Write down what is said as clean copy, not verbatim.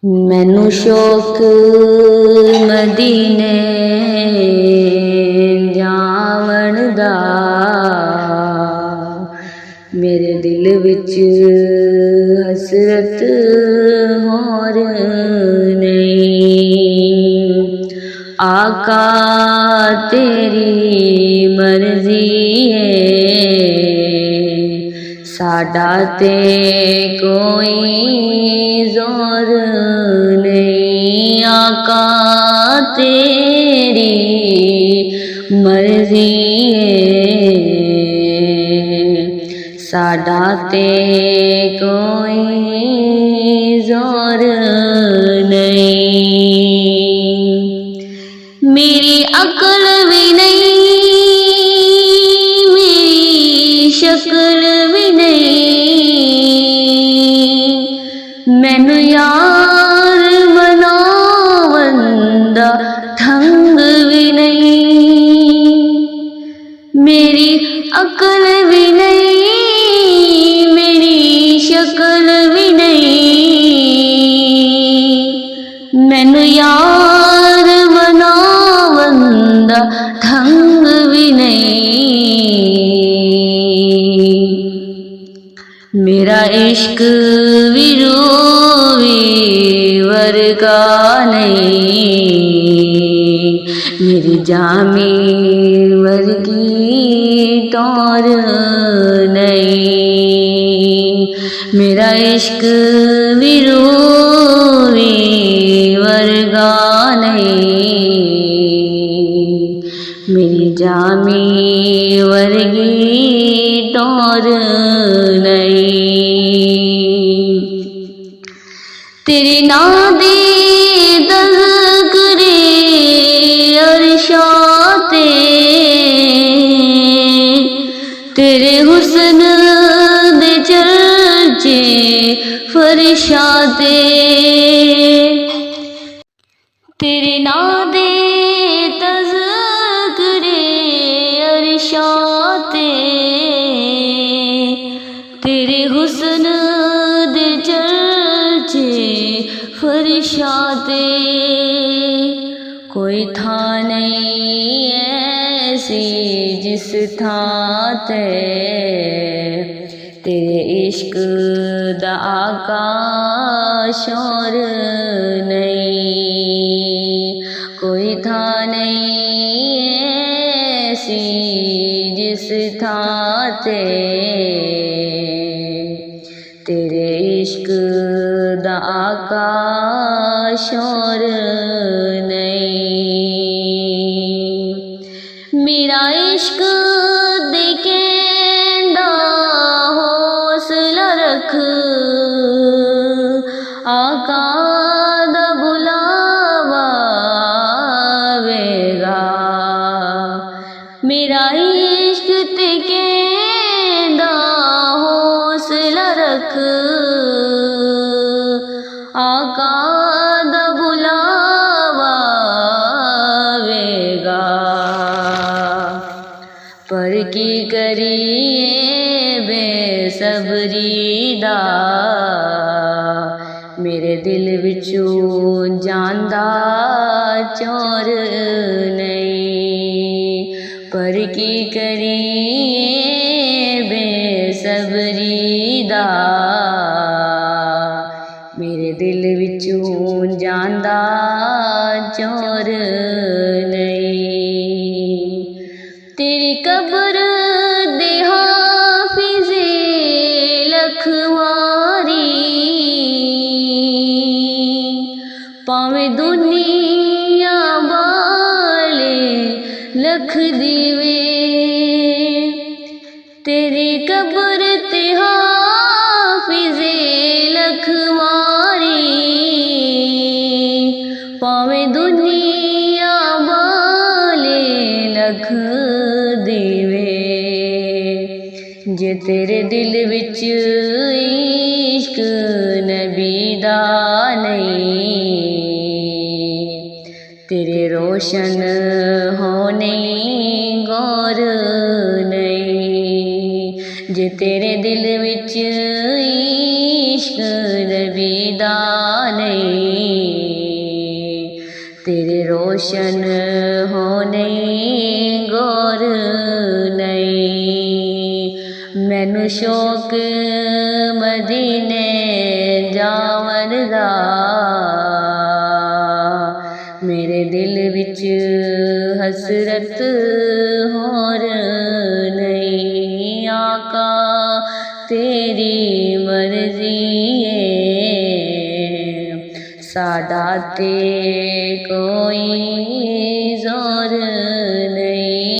मैनू शौक मदीने जावण दा, मेरे दिल विच हसरत होर नहीं। आका तेरी मर्जी है, साडा ते कोई जोर नहीं। आका तेरी मर्जी है, साडा ते कोई जोर नहीं। मेरी अकल भी नहीं, मेरी शक्ल भी नहीं, मैनू यार मनावन दा ढंग भी नहीं। मेरी अकल भी नहीं, मेरी शक्ल भी नहीं, मैनू यार मनावन दा ढंग भी नहीं। मेरा इश्क भी रूवी वर्गा नहीं, मेरी जामी वर्गी टौर नहीं। मेरा इश्क भी रूवी वर्गा नहीं, मेरी जामी वर्गी टौर नहीं। तेरे नाम दे तज़किरे अरशाते, तेरे हुस्न दे चर्चे फरिशाते। तेरे नाम दे तज़किरे अरशाते, तेरे हुस्न दे चर्चे फरिशाते। कोई था नहीं ऐसी जिस थां ते तेरे इश्क दा आकाश और नहीं। कोई था नहीं ऐसी जिस थां ते तेरे इश्क दा आकाश और नहीं। मेरा इश्क देखेंदा हौसला रख, आका दा बुलावा आवेगा। मेरा इश्क ते कहंदा हौसला रख, आका दा बुलावा आवेगा। पर की करिए बेसबरी दा, मेरे दिल विचों जांदा चोर नहीं। पर की करिए बेसबरी दा, मेरे दिल विचों जांदा चोर नहीं। तेरी कब्र दे हाफिज़े लखवारी, पावें दुनिया वाले लख दीवे। तेरी कब्र ते हाफिज़े लखवारी, पावें दुनिया वाले लख दीवे। जे तेरे दिल विच इश्क नबी दा नहीं, तेरे रोशन होने गौर नहीं। जे तेरे दिल विच इश्क नबी दा नहीं, तेरे रोशन होने गौर नहीं। मैनू शौक मदीने जावन दा, मेरे दिल विच हसरत होर नहीं। आका तेरी मर्जी है, साडा ते कोई